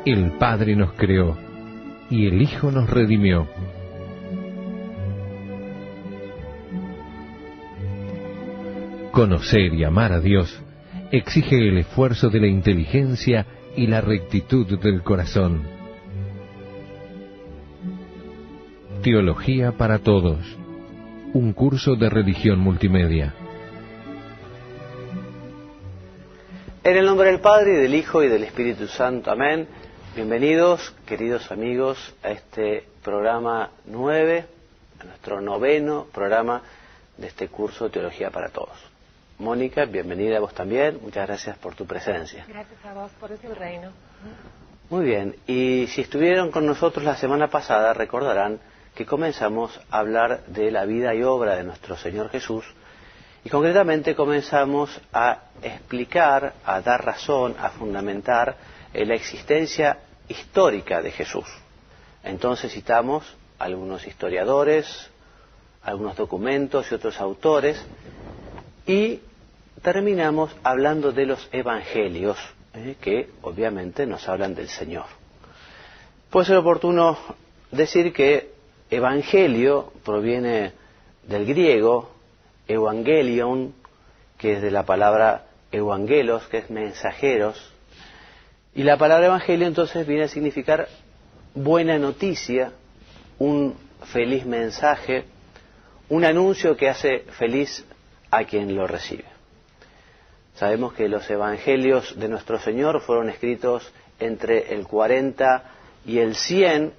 El Padre nos creó y el Hijo nos redimió. Conocer y amar a Dios exige el esfuerzo de la inteligencia y la rectitud del corazón. Teología para Todos, un curso de religión multimedia. En el nombre del Padre, y del Hijo, y del Espíritu Santo. Amén. Bienvenidos, queridos amigos, a este programa 9, a nuestro 9º programa de este curso Teología para Todos. Mónica, bienvenida a vos también. Muchas gracias por tu presencia. Gracias a vos por ese reino. Muy bien. Y si estuvieron con nosotros la semana pasada, recordarán que comenzamos a hablar de la vida y obra de nuestro Señor Jesús. Y concretamente comenzamos a explicar, a dar razón, a fundamentar la existencia histórica de Jesús. Entonces citamos algunos historiadores, algunos documentos y otros autores, y terminamos hablando de los evangelios, que obviamente nos hablan del Señor. Puede ser oportuno decir que evangelio proviene del griego evangelion, que es de la palabra evangelos, que es mensajeros, y la palabra evangelio entonces viene a significar buena noticia, un feliz mensaje, un anuncio que hace feliz a quien lo recibe. Sabemos que los evangelios de nuestro Señor fueron escritos entre el 40 y el 100,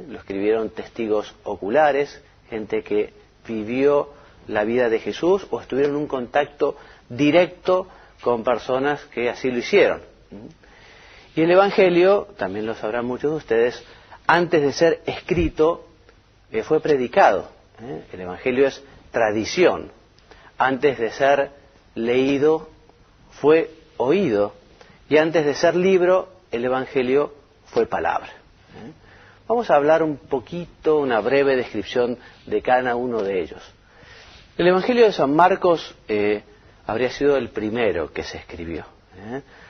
lo escribieron testigos oculares, gente que vivió la vida de Jesús o estuvieron en un contacto directo con personas que así lo hicieron. Y el Evangelio, también lo sabrán muchos de ustedes, antes de ser escrito, fue predicado. El Evangelio es tradición. Antes de ser leído, fue oído. Y antes de ser libro, el Evangelio fue palabra. Vamos a hablar un poquito, una breve descripción de cada uno de ellos. El Evangelio de San Marcos habría sido el primero que se escribió.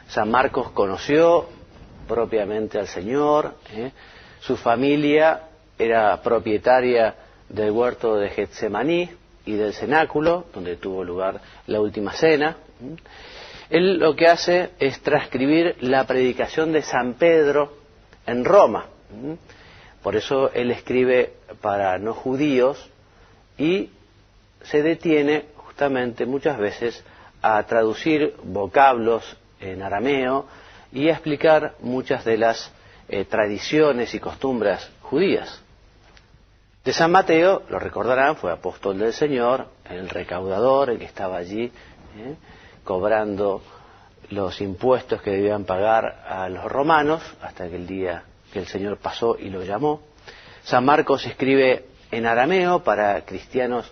San Marcos conoció propiamente al Señor. Su familia era propietaria del huerto de Getsemaní y del cenáculo, donde tuvo lugar la última cena. Él lo que hace es transcribir la predicación de San Pedro en Roma. Por eso él escribe para no judíos y se detiene justamente muchas veces a traducir vocablos en arameo y a explicar muchas de las tradiciones y costumbres judías. De San Mateo, lo recordarán, fue apóstol del Señor, el recaudador, el que estaba allí cobrando los impuestos que debían pagar a los romanos hasta que el día que el Señor pasó y lo llamó. San Marcos escribe en arameo para cristianos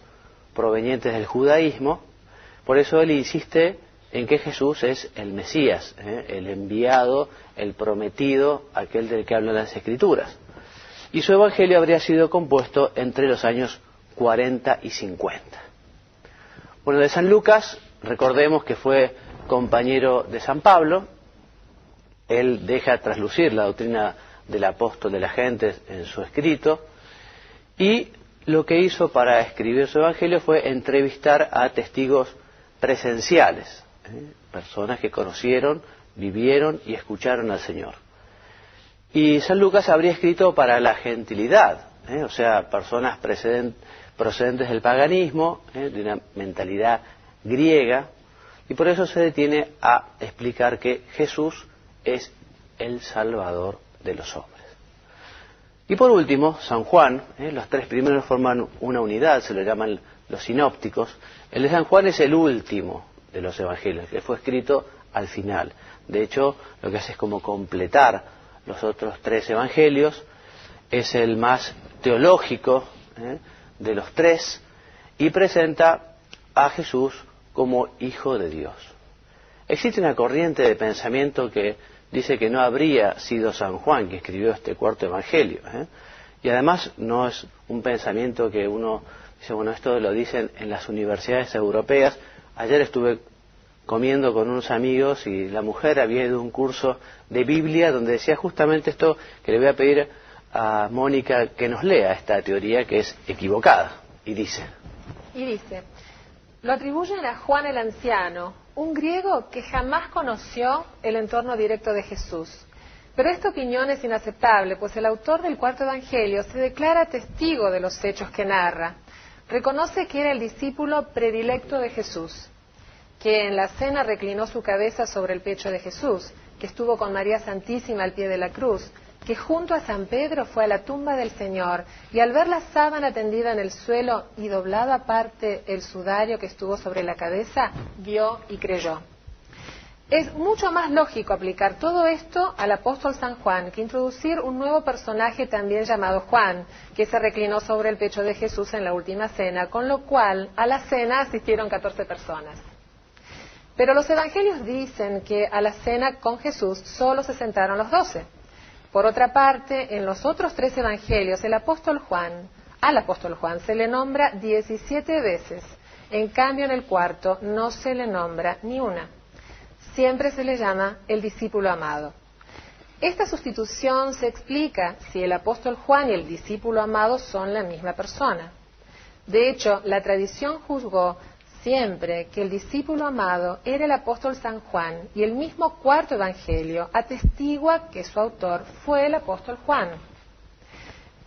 provenientes del judaísmo. Por eso él insiste en que Jesús es el Mesías, el enviado, el prometido, aquel del que hablan las Escrituras. Y su evangelio habría sido compuesto entre los años 40 y 50. Bueno, de San Lucas, recordemos que fue compañero de San Pablo. Él deja traslucir la doctrina del apóstol de las gentes en su escrito, y lo que hizo para escribir su evangelio fue entrevistar a testigos presenciales, personas que conocieron, vivieron y escucharon al Señor. Y San Lucas habría escrito para la gentilidad, o sea, personas procedentes del paganismo, de una mentalidad griega, y por eso se detiene a explicar que Jesús es el Salvador de los hombres. Y por último, San Juan, los tres primeros forman una unidad, se lo llaman los sinópticos. El de San Juan es el último de los evangelios, que fue escrito al final. De hecho, lo que hace es como completar los otros tres evangelios, es el más teológico de los tres, y presenta a Jesús como Hijo de Dios. Existe una corriente de pensamiento que dice que no habría sido San Juan que escribió este cuarto evangelio. Y además no es un pensamiento que uno dice, bueno, esto lo dicen en las universidades europeas. Ayer estuve comiendo con unos amigos y la mujer había ido a un curso de Biblia donde decía justamente esto, que le voy a pedir a Mónica que nos lea esta teoría que es equivocada. Y dice, lo atribuyen a Juan el Anciano, un griego que jamás conoció el entorno directo de Jesús. Pero esta opinión es inaceptable, pues el autor del cuarto evangelio se declara testigo de los hechos que narra. Reconoce que era el discípulo predilecto de Jesús, que en la cena reclinó su cabeza sobre el pecho de Jesús, que estuvo con María Santísima al pie de la cruz, que junto a San Pedro fue a la tumba del Señor, y al ver la sábana tendida en el suelo y doblado aparte el sudario que estuvo sobre la cabeza, vio y creyó. Es mucho más lógico aplicar todo esto al apóstol San Juan que introducir un nuevo personaje también llamado Juan, que se reclinó sobre el pecho de Jesús en la última cena, con lo cual a la cena asistieron 14 personas. Pero los evangelios dicen que a la cena con Jesús solo se sentaron los 12. Por otra parte, en los otros 3 evangelios, al apóstol Juan se le nombra 17 veces. En cambio, en el cuarto no se le nombra ni una. Siempre se le llama el discípulo amado. Esta sustitución se explica si el apóstol Juan y el discípulo amado son la misma persona. De hecho, la tradición juzgó siempre que el discípulo amado era el apóstol San Juan, y el mismo cuarto evangelio atestigua que su autor fue el apóstol Juan.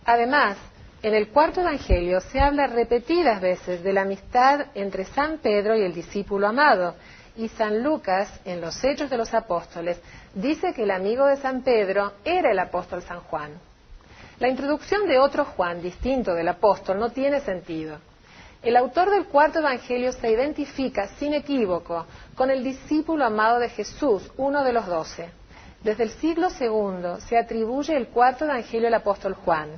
Además, en el cuarto evangelio se habla repetidas veces de la amistad entre San Pedro y el discípulo amado, y San Lucas, en los Hechos de los Apóstoles, dice que el amigo de San Pedro era el apóstol San Juan. La introducción de otro Juan, distinto del apóstol, no tiene sentido. El autor del cuarto evangelio se identifica sin equívoco con el discípulo amado de Jesús, uno de los 12. Desde el siglo II se atribuye el cuarto evangelio al apóstol Juan.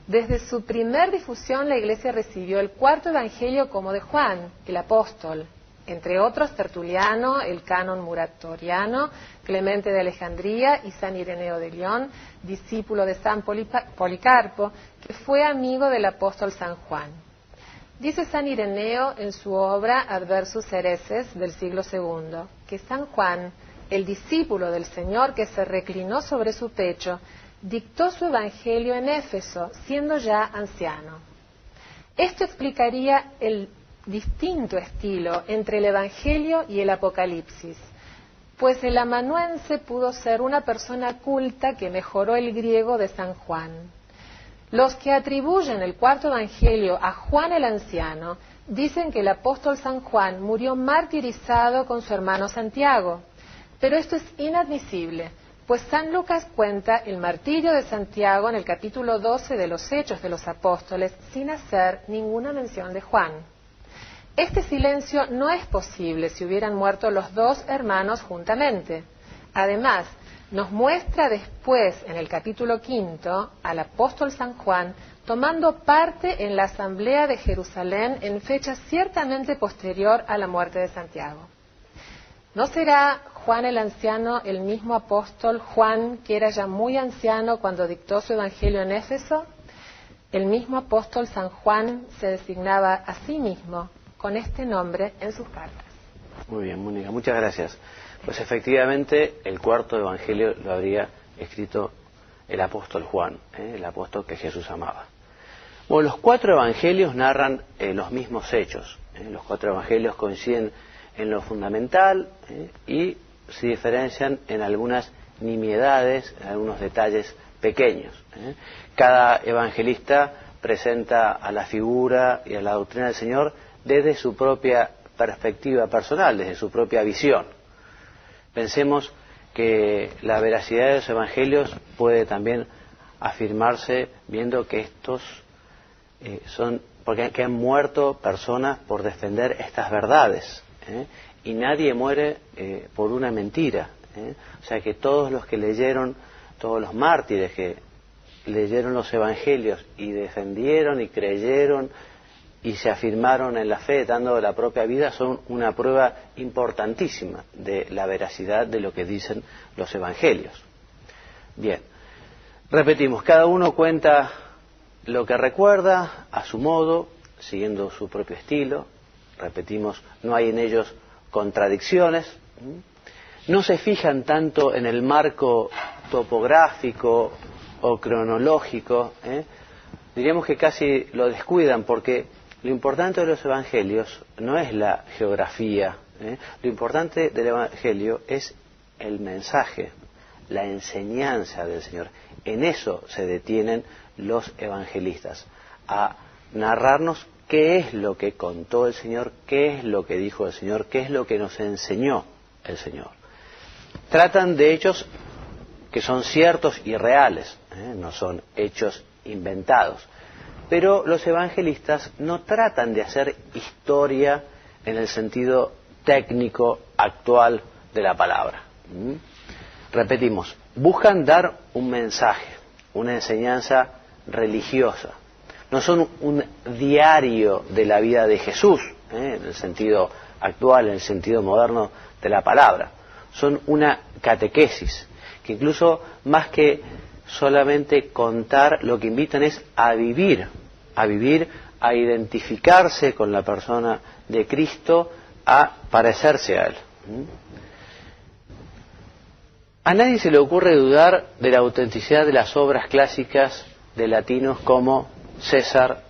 Desde su primer difusión la Iglesia recibió el cuarto evangelio como de Juan, el apóstol. Entre otros, Tertuliano, el canon muratoriano, Clemente de Alejandría y San Ireneo de León, discípulo de San Policarpo, que fue amigo del apóstol San Juan. Dice San Ireneo en su obra Adversus Hereses del siglo II, que San Juan, el discípulo del Señor que se reclinó sobre su pecho, dictó su evangelio en Éfeso, siendo ya anciano. Esto explicaría el distinto estilo entre el Evangelio y el Apocalipsis, pues el amanuense pudo ser una persona culta que mejoró el griego de San Juan. Los que atribuyen el cuarto Evangelio a Juan el Anciano dicen que el apóstol San Juan murió martirizado con su hermano Santiago, pero esto es inadmisible, pues San Lucas cuenta el martirio de Santiago en el capítulo 12 de los Hechos de los Apóstoles sin hacer ninguna mención de Juan. Este silencio no es posible si hubieran muerto los 2 hermanos juntamente. Además, nos muestra después, en el capítulo 5, al apóstol San Juan tomando parte en la asamblea de Jerusalén en fecha ciertamente posterior a la muerte de Santiago. ¿No será Juan el Anciano el mismo apóstol Juan que era ya muy anciano cuando dictó su evangelio en Éfeso? El mismo apóstol San Juan se designaba a sí mismo con este nombre en sus cartas. Muy bien, Mónica, muchas gracias. Pues efectivamente el cuarto evangelio lo habría escrito el apóstol Juan, el apóstol que Jesús amaba. Bueno, los 4 evangelios narran los mismos hechos. Los 4 evangelios coinciden en lo fundamental y se diferencian en algunas nimiedades, en algunos detalles pequeños. Cada evangelista presenta a la figura y a la doctrina del Señor desde su propia perspectiva personal, desde su propia visión. Pensemos que la veracidad de los evangelios puede también afirmarse viendo que estos son, porque han muerto personas por defender estas verdades, y nadie muere por una mentira. O sea que todos los que leyeron, todos los mártires que leyeron los evangelios y defendieron y creyeron y se afirmaron en la fe dando la propia vida, son una prueba importantísima de la veracidad de lo que dicen los evangelios. Bien, repetimos, cada uno cuenta lo que recuerda a su modo, siguiendo su propio estilo. Repetimos, no hay en ellos contradicciones, no se fijan tanto en el marco topográfico o cronológico, diríamos que casi lo descuidan, porque lo importante de los evangelios no es la geografía, lo importante del evangelio es el mensaje, la enseñanza del Señor. En eso se detienen los evangelistas, a narrarnos qué es lo que contó el Señor, qué es lo que dijo el Señor, qué es lo que nos enseñó el Señor. Tratan de hechos que son ciertos y reales, no son hechos inventados. Pero los evangelistas no tratan de hacer historia en el sentido técnico actual de la palabra. Repetimos, buscan dar un mensaje, una enseñanza religiosa. No son un diario de la vida de Jesús, en el sentido actual, en el sentido moderno de la palabra. Son una catequesis, que incluso más que solamente contar, lo que invitan es a vivir, a identificarse con la persona de Cristo, a parecerse a Él. A nadie se le ocurre dudar de la autenticidad de las obras clásicas de latinos como César,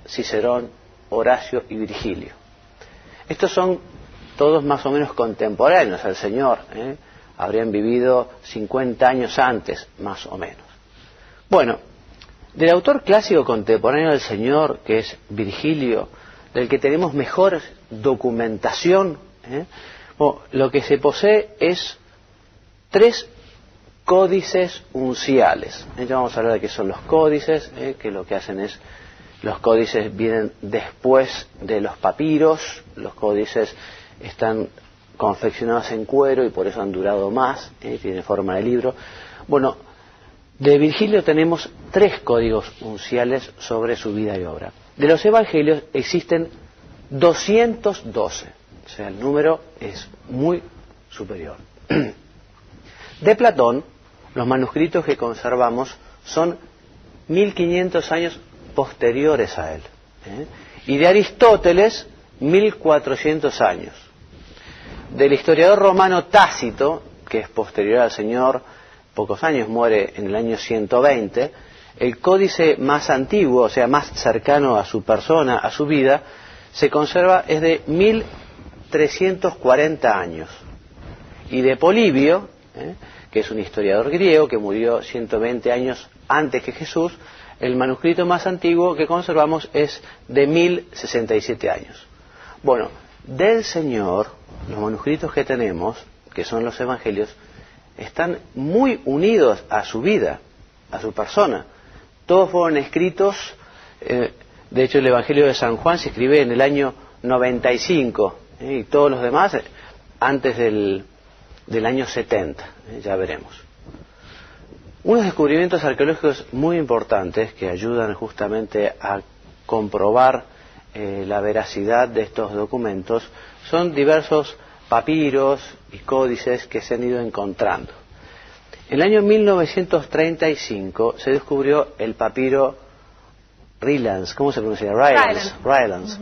Cicerón, Horacio y Virgilio. Estos son todos más o menos contemporáneos al Señor, habrían vivido 50 años antes, más o menos. Bueno, del autor clásico contemporáneo del Señor, que es Virgilio, del que tenemos mejor documentación, lo que se posee es 3 códices unciales. Ya vamos a hablar de qué son los códices, que lo que hacen es, los códices vienen después de los papiros, los códices están confeccionados en cuero y por eso han durado más, tiene forma de libro. Bueno, de Virgilio tenemos 3 códigos unciales sobre su vida y obra. De los evangelios existen 212, o sea, el número es muy superior. De Platón, los manuscritos que conservamos son 1500 años posteriores a él, y de Aristóteles 1400 años. Del historiador romano Tácito, que es posterior al Señor, pocos años, muere en el año 120, el códice más antiguo, o sea, más cercano a su persona, a su vida, se conserva es de 1340 años. Y de Polibio, que es un historiador griego que murió 120 años antes que Jesús, el manuscrito más antiguo que conservamos es de 1067 años. Bueno, del Señor, los manuscritos que tenemos, que son los evangelios, están muy unidos a su vida, a su persona. Todos fueron escritos, de hecho el Evangelio de San Juan se escribe en el año 95, y todos los demás antes del año 70, ya veremos. Unos descubrimientos arqueológicos muy importantes que ayudan justamente a comprobar la veracidad de estos documentos son diversos papiros y códices que se han ido encontrando. En el año 1935 se descubrió el papiro Rylance, ¿cómo se pronuncia? Rylance,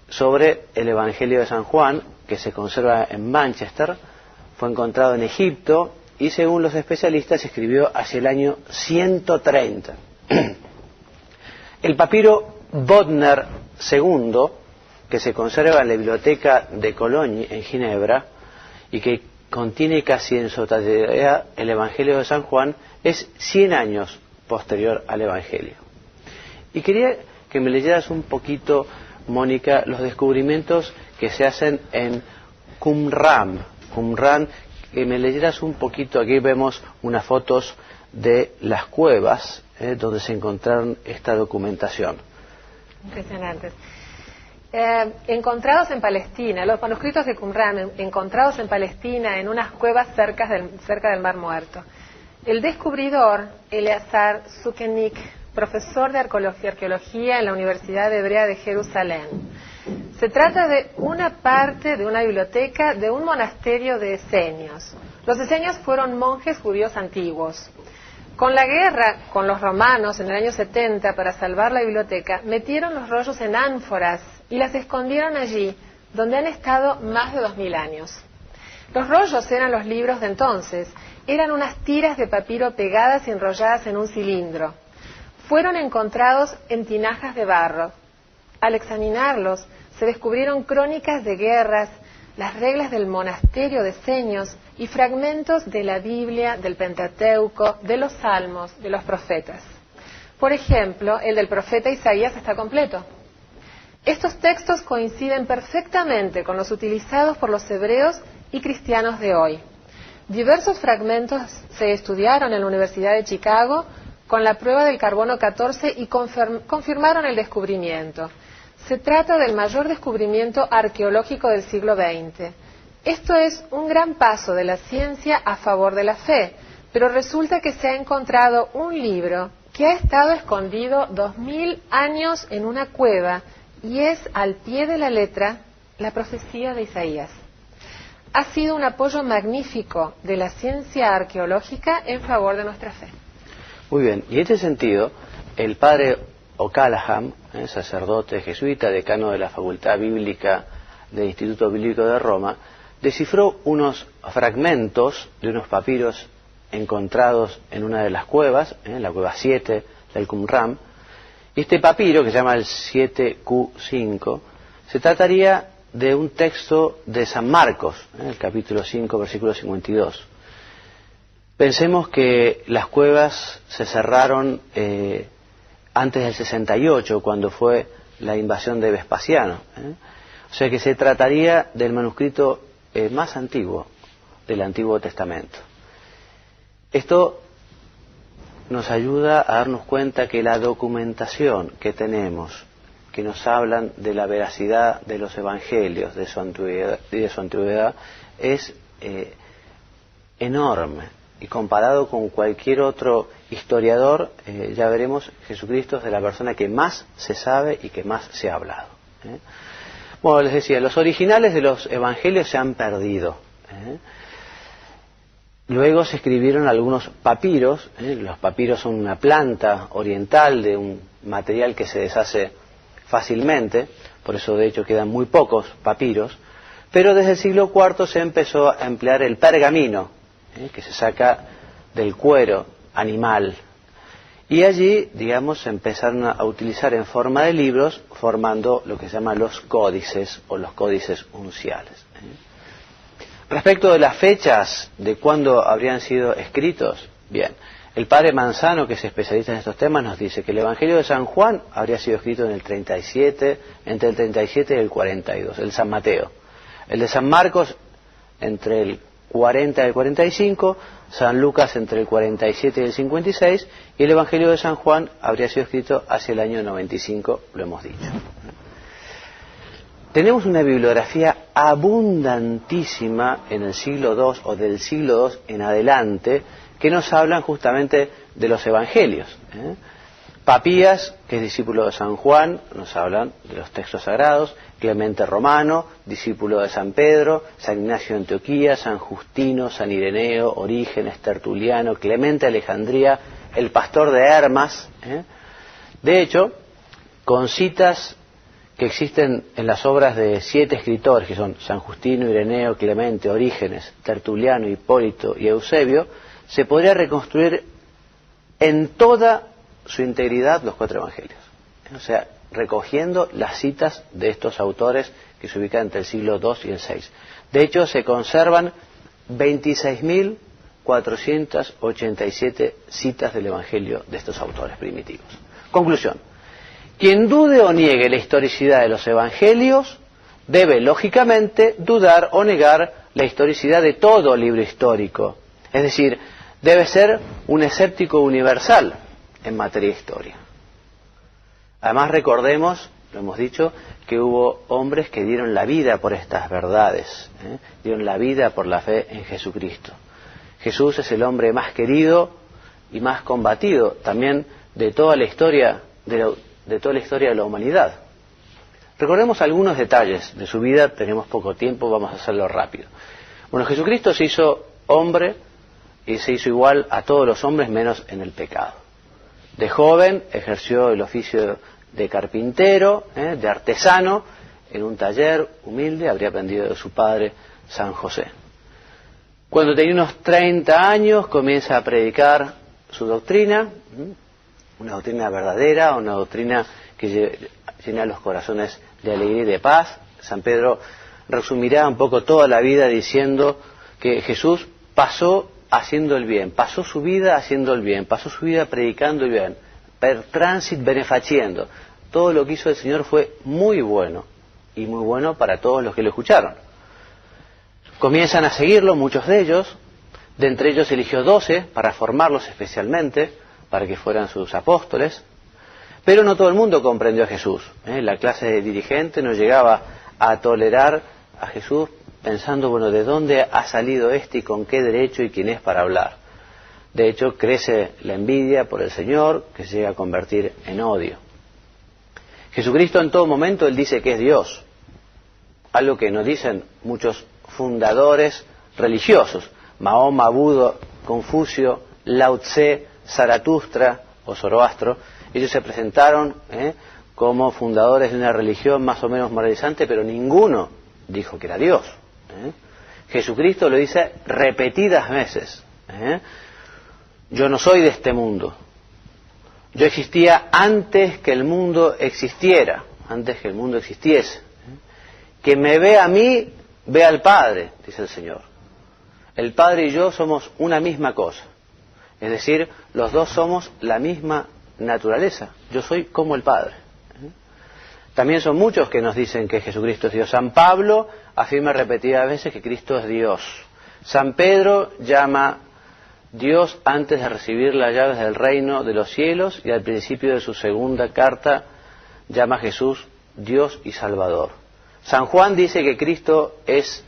sobre el Evangelio de San Juan, que se conserva en Manchester, fue encontrado en Egipto y según los especialistas se escribió hacia el año 130. El papiro Bodmer II, que se conserva en la biblioteca de Cologne en Ginebra y que contiene casi en su totalidad el Evangelio de San Juan, es 100 años posterior al Evangelio. Y quería que me leyeras un poquito, Mónica, los descubrimientos que se hacen en Qumran, que me leyeras un poquito. Aquí vemos unas fotos de las cuevas donde se encontraron esta documentación. Impresionantes. Encontrados en Palestina, los manuscritos de Qumran, encontrados en Palestina en unas cuevas cerca del Mar Muerto. El descubridor, Eleazar Sukenik, profesor de arqueología en la Universidad Hebrea de Jerusalén. Se trata de una parte de una biblioteca de un monasterio de esenios. Los esenios fueron monjes judíos antiguos. Con la guerra con los romanos en el año 70, para salvar la biblioteca, metieron los rollos en ánforas y las escondieron allí donde han estado más de 2000 años. Los rollos eran los libros de entonces, eran unas tiras de papiro pegadas y enrolladas en un cilindro. Fueron encontrados en tinajas de barro. Al examinarlos, se descubrieron crónicas de guerras, las reglas del monasterio de seños y fragmentos de la Biblia, del Pentateuco, de los Salmos, de los profetas. Por ejemplo, el del profeta Isaías está completo. Estos textos coinciden perfectamente con los utilizados por los hebreos y cristianos de hoy. Diversos fragmentos se estudiaron en la Universidad de Chicago con la prueba del carbono 14 y confirmaron el descubrimiento. Se trata del mayor descubrimiento arqueológico del siglo XX. Esto es un gran paso de la ciencia a favor de la fe, pero resulta que se ha encontrado un libro que ha estado escondido 2000 años en una cueva y es al pie de la letra la profecía de Isaías. Ha sido un apoyo magnífico de la ciencia arqueológica en favor de nuestra fe. Muy bien, y en este sentido, el padre O'Callaghan, sacerdote jesuita, decano de la Facultad Bíblica del Instituto Bíblico de Roma, descifró unos fragmentos de unos papiros encontrados en una de las cuevas, la cueva 7 del Qumran, y este papiro, que se llama el 7Q5, se trataría de un texto de San Marcos, el capítulo 5, versículo 52. Pensemos que las cuevas se cerraron antes del 68, cuando fue la invasión de Vespasiano. O sea que se trataría del manuscrito más antiguo del Antiguo Testamento. Esto nos ayuda a darnos cuenta que la documentación que tenemos, que nos hablan de la veracidad de los evangelios, de su antigüedad, es enorme. Y comparado con cualquier otro historiador, ya veremos, Jesucristo es de la persona que más se sabe y que más se ha hablado. Bueno, les decía, los originales de los evangelios se han perdido. Luego se escribieron algunos papiros. Los papiros son una planta oriental de un material que se deshace fácilmente, por eso de hecho quedan muy pocos papiros, pero desde el siglo IV se empezó a emplear el pergamino, que se saca del cuero animal, y allí, digamos, se empezaron a utilizar en forma de libros, formando lo que se llama los códices o los códices unciales. Respecto de las fechas de cuándo habrían sido escritos, bien, el padre Manzano, que es especialista en estos temas, nos dice que el Evangelio de San Juan habría sido escrito en el 37, entre el 37 y el 42, el San Mateo. El de San Marcos entre el 40 y el 45, San Lucas entre el 47 y el 56, y el Evangelio de San Juan habría sido escrito hacia el año 95, lo hemos dicho. Tenemos una bibliografía abundantísima en el siglo II o del siglo II en adelante que nos hablan justamente de los evangelios. Papías, que es discípulo de San Juan, nos hablan de los textos sagrados. Clemente Romano, discípulo de San Pedro. San Ignacio de Antioquía, San Justino, San Ireneo, Orígenes, Tertuliano, Clemente de Alejandría, el pastor de Hermas. De hecho, con citas que existen en las obras de 7 escritores, que son San Justino, Ireneo, Clemente, Orígenes, Tertuliano, Hipólito y Eusebio, se podría reconstruir en toda su integridad los 4 evangelios. O sea, recogiendo las citas de estos autores que se ubican entre el siglo II y el VI. De hecho, se conservan 26.487 citas del evangelio de estos autores primitivos. Conclusión. Quien dude o niegue la historicidad de los evangelios debe, lógicamente, dudar o negar la historicidad de todo libro histórico. Es decir, debe ser un escéptico universal en materia de historia. Además, recordemos, lo hemos dicho, que hubo hombres que dieron la vida por estas verdades, dieron la vida por la fe en Jesucristo. Jesús es el hombre más querido y más combatido también de toda la historia de toda la historia de la humanidad. Recordemos algunos detalles de su vida, tenemos poco tiempo, vamos a hacerlo rápido. Bueno, Jesucristo se hizo hombre y se hizo igual a todos los hombres menos en el pecado. De joven ejerció el oficio de carpintero, de artesano, en un taller humilde, habría aprendido de su padre San José. Cuando tenía unos 30 años comienza a predicar su doctrina, una doctrina verdadera, una doctrina que llena los corazones de alegría y de paz. San Pedro resumirá un poco toda la vida diciendo que Jesús pasó haciendo el bien, pasó su vida haciendo el bien, pasó su vida predicando el bien, per transit benefaciendo. Todo lo que hizo el Señor fue muy bueno, y muy bueno para todos los que lo escucharon. Comienzan a seguirlo muchos de ellos, de entre ellos eligió 12 para formarlos especialmente, para que fueran sus apóstoles, pero no todo el mundo comprendió a Jesús. La clase de dirigente no llegaba a tolerar a Jesús pensando, bueno, ¿de dónde ha salido este y con qué derecho y quién es para hablar? De hecho, crece la envidia por el Señor, que se llega a convertir en odio. Jesucristo en todo momento, Él dice que es Dios, algo que nos dicen muchos fundadores religiosos, Mahoma, Buda, Confucio, Lao Tse, Zaratustra o Zoroastro. Ellos se presentaron como fundadores de una religión más o menos moralizante, pero ninguno dijo que era Dios. Jesucristo lo dice repetidas veces. Yo no soy de este mundo. Yo existía antes que el mundo existiera, antes que el mundo existiese. Quien me ve a mí, ve al Padre, dice el Señor. El Padre y yo somos una misma cosa. Es decir, los dos somos la misma naturaleza. Yo soy como el Padre. También son muchos que nos dicen que Jesucristo es Dios. San Pablo afirma repetidas veces que Cristo es Dios. San Pedro llama Dios antes de recibir las llaves del reino de los cielos, y al principio de su segunda carta llama a Jesús Dios y Salvador. San Juan dice que Cristo es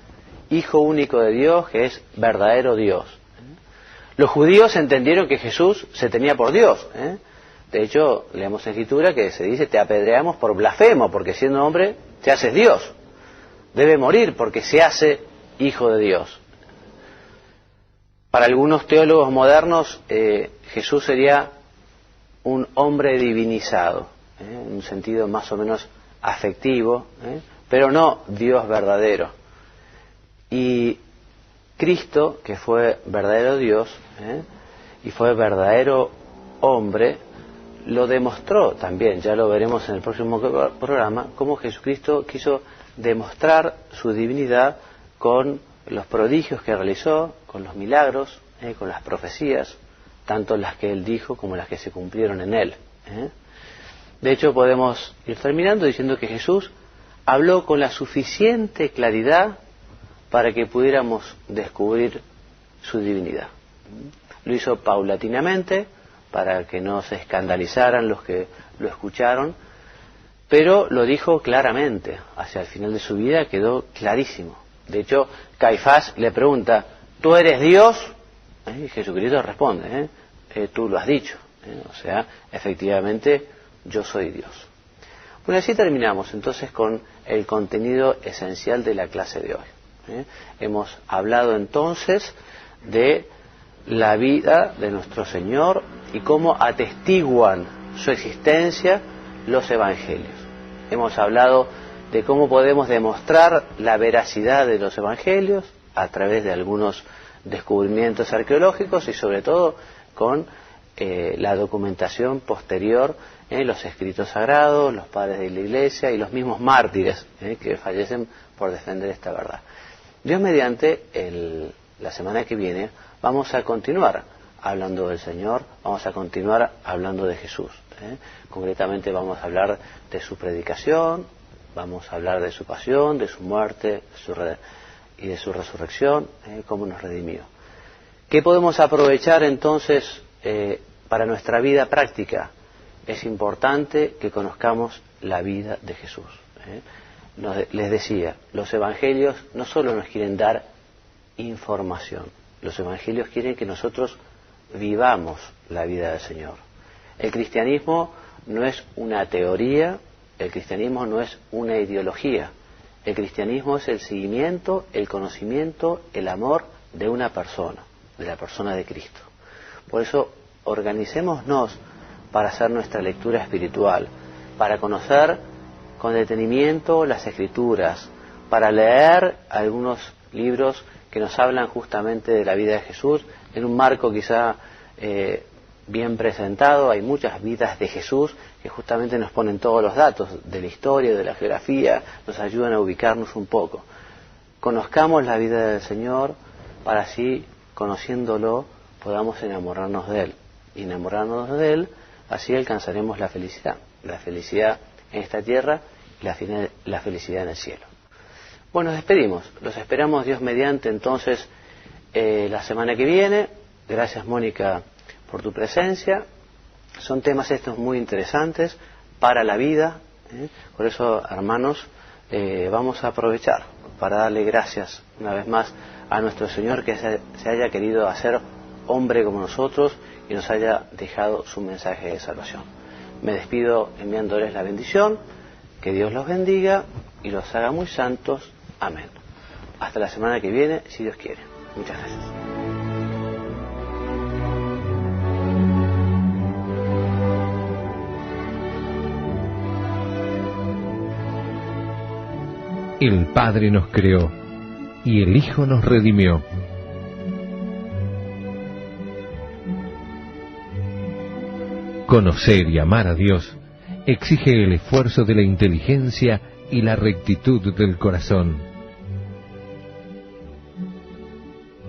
Hijo único de Dios, que es verdadero Dios. Los judíos entendieron que Jesús se tenía por Dios. De hecho, leemos en Escritura que se dice, te apedreamos por blasfemo, porque siendo hombre te haces Dios. Debe morir porque se hace Hijo de Dios. Para algunos teólogos modernos, Jesús sería un hombre divinizado, en un sentido más o menos afectivo, pero no Dios verdadero. Y Cristo, que fue verdadero Dios y fue verdadero hombre, lo demostró también, ya lo veremos en el próximo programa, cómo Jesucristo quiso demostrar su divinidad con los prodigios que realizó, con los milagros, con las profecías, tanto las que Él dijo como las que se cumplieron en Él. De hecho, podemos ir terminando diciendo que Jesús habló con la suficiente claridad para que pudiéramos descubrir su divinidad. Lo hizo paulatinamente, para que no se escandalizaran los que lo escucharon, pero lo dijo claramente. Hacia el final de su vida quedó clarísimo. De hecho, Caifás le pregunta, ¿tú eres Dios? Y Jesucristo responde, tú lo has dicho. O sea, efectivamente, yo soy Dios. Bueno, así terminamos entonces con el contenido esencial de la clase de hoy. Hemos hablado entonces de la vida de nuestro Señor y cómo atestiguan su existencia los evangelios. Hemos hablado de cómo podemos demostrar la veracidad de los evangelios a través de algunos descubrimientos arqueológicos y sobre todo con la documentación posterior en los escritos sagrados, los padres de la Iglesia y los mismos mártires que fallecen por defender esta verdad. Dios mediante, la semana que viene vamos a continuar hablando del Señor, vamos a continuar hablando de Jesús. Concretamente vamos a hablar de su predicación, vamos a hablar de su pasión, de su muerte y de su resurrección, cómo nos redimió. ¿Qué podemos aprovechar entonces para nuestra vida práctica? Es importante que conozcamos la vida de Jesús. Les decía, los evangelios no solo nos quieren dar información, los evangelios quieren que nosotros vivamos la vida del Señor. El cristianismo no es una teoría, el cristianismo no es una ideología, el cristianismo es el seguimiento, el conocimiento, el amor de una persona, de la persona de Cristo. Por eso, organicémonos para hacer nuestra lectura espiritual, para conocer con detenimiento las Escrituras, para leer algunos libros que nos hablan justamente de la vida de Jesús, en un marco quizá bien presentado. Hay muchas vidas de Jesús que justamente nos ponen todos los datos de la historia, de la geografía, nos ayudan a ubicarnos un poco. Conozcamos la vida del Señor para así, conociéndolo, podamos enamorarnos de Él. Y enamorarnos de Él, así alcanzaremos la felicidad en esta tierra y la felicidad en el cielo. Bueno, nos despedimos. Los esperamos, Dios mediante, entonces, la semana que viene. Gracias, Mónica, por tu presencia. Son temas estos muy interesantes para la vida. Por eso, hermanos, vamos a aprovechar para darle gracias una vez más a nuestro Señor, que se haya querido hacer hombre como nosotros y nos haya dejado su mensaje de salvación. Me despido enviándoles la bendición. Que Dios los bendiga y los haga muy santos. Amén. Hasta la semana que viene, si Dios quiere. Muchas gracias. El Padre nos creó y el Hijo nos redimió. Conocer y amar a Dios exige el esfuerzo de la inteligencia y la rectitud del corazón.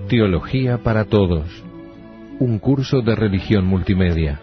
Teología para Todos, un curso de religión multimedia.